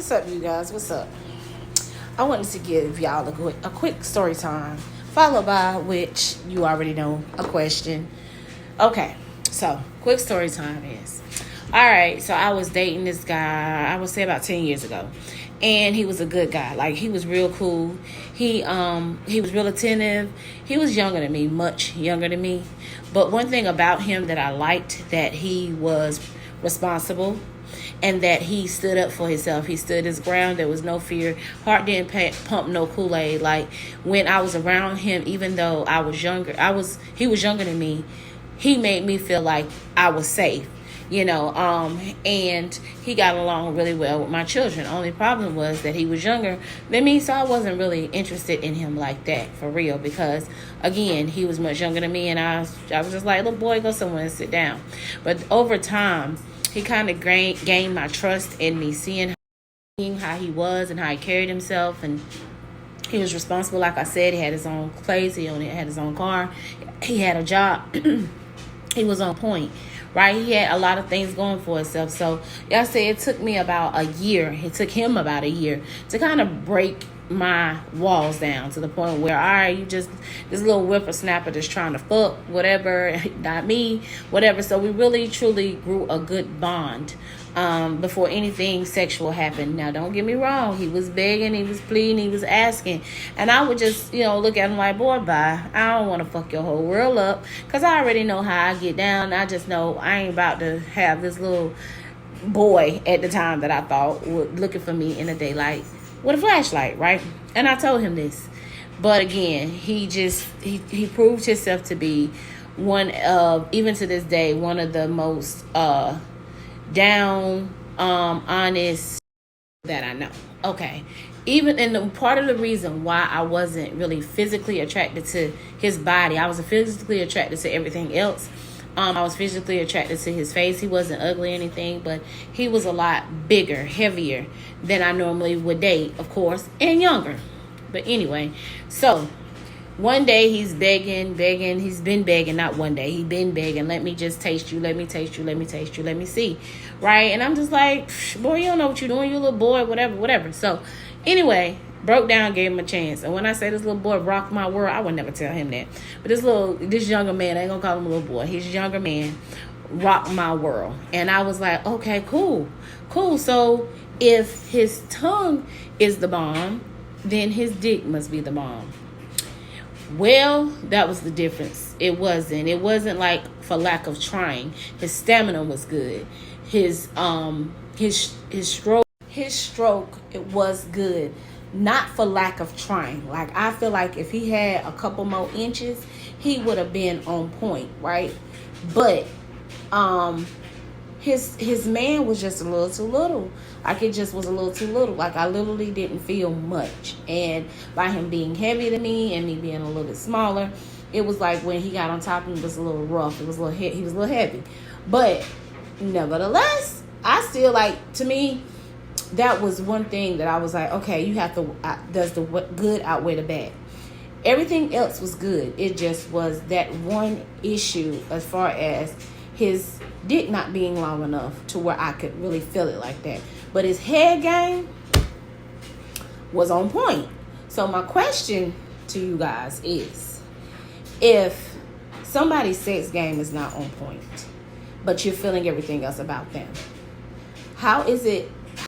What's up, you guys? What's up? I wanted to give y'all a quick story time, followed by which you already know a question. Okay, so quick story time is all right. So I was dating this guy. I would say about 10 years ago, and he was a good guy. Like he was real cool. He was real attentive. He was younger than me, much younger than me. But one thing about him that I liked, that he was responsible and that he stood up for himself. He stood his ground. There was no fear. Heart didn't pump no Kool-Aid. Like when I was around him, even though I was younger, he was younger than me. He made me feel like I was safe, and he got along really well with my children. Only problem was that he was younger than me, so I wasn't really interested in him like that, for real, because again, he was much younger than me, and I was just like, little boy, go somewhere and sit down. But over time, he kind of gained my trust in me, seeing how he was and how he carried himself, and he was responsible. Like I said, he had his own place, he had his own car, he had a job. He was on point, right? He had a lot of things going for himself. So y'all say it took me about a year. It took him about a year to kind of break my walls down to the point where, all right, you just this little whippersnapper just trying to fuck, whatever, not me, whatever. So we really truly grew a good bond before anything sexual happened. Now, don't get me wrong. He was begging, he was pleading, he was asking. And I would just, look at him like, boy, bye. I don't want to fuck your whole world up, because I already know how I get down. I just know I ain't about to have this little boy at the time that I thought was looking for me in the daylight with a flashlight, right? And I told him this. But again, he proved himself to be one of, even to this day, one of the most honest that I know. Okay. Even in the part of the reason why I wasn't really physically attracted to his body, I was physically attracted to everything else. I was physically attracted to his face. He wasn't ugly or anything, but he was a lot bigger, heavier than I normally would date, of course, and younger. But anyway, so one day he's begging. He's been begging, not one day. He's been begging, let me just taste you, let me taste you, let me taste you, let me see. Right? And I'm just like, boy, you don't know what you're doing, you little boy, whatever. So anyway, broke down, gave him a chance. And when I say this little boy rocked my world, I would never tell him that. But this younger man, I ain't gonna call him a little boy, he's a younger man, rocked my world. And I was like, okay, cool. So if his tongue is the bomb, then his dick must be the bomb. Well, that was the difference. It wasn't like for lack of trying. His stamina was good. His stroke, it was good. Not for lack of trying. Like, I feel like if he had a couple more inches, he would have been on point, right? But his man was just a little too little. Like, it just was a little too little. Like, I literally didn't feel much. And by him being heavier than me and me being a little bit smaller, it was like when he got on top of me, it was a little rough. He was a little heavy. But nevertheless, I still, like, to me, that was one thing that I was like, okay, you have to, does the good outweigh the bad? Everything else was good. It just was that one issue as far as his dick not being long enough to where I could really feel it like that. But his head game was on point. So my question to you guys is, if somebody's sex game is not on point, but you're feeling everything else about them, how is it